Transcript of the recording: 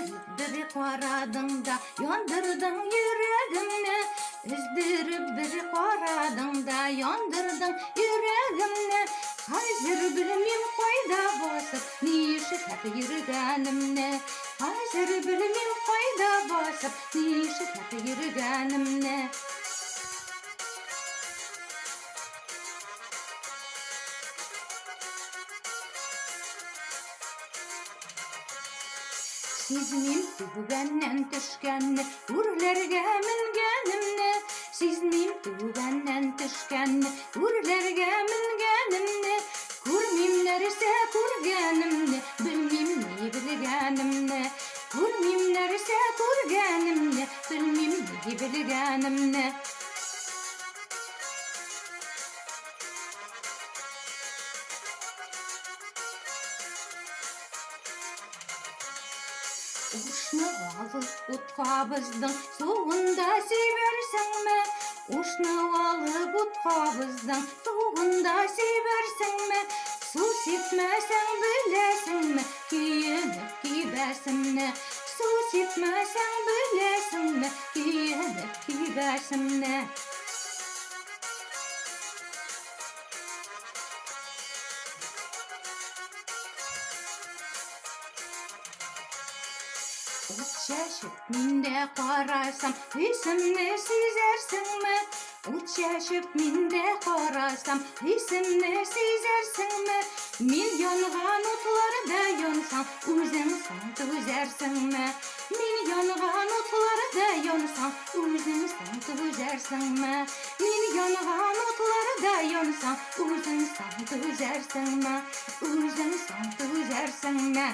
bir qaradın da yandırdın yüreğimni. Üzdirip bir qaradın da yandırdın yüreğimni. Hazır bilmem qayda basıp nişi hep yürügenimni. Hazır bilmem qayda basıp nişi hep yürügenimni. Sizmin tübenden düşkenni, urlerge mingenimni. Sizmin tübenden düşkenni, urlerge mingenimni. Kurmim nerse kurgenimni, bilmim ne bilgenimni. Kurmim nerse kurgenimni, bilmim ne bilgenimni. Uşnu alıp utkabızdın soğunda seversin mi? Uşnu alıp utkabızdın soğunda seversin mi? Su sipmesen bilesin mi? Giyinip gibersin mi? Su sipmesen bilesin mi? Giyinip gibersin mi? Uç yaşıp minde qarasam, hüsümni sizersin mi? Uç yaşıp minde qarasam, hüsümni sizersin mi? Milyongan otları da yonsam, özün san tüzersin mi? Milyongan otları da yonsam, özün san tüzersin mi? Milyongan otları da yonsam, özün san tüzersin mi? Özün san tüzersin mi?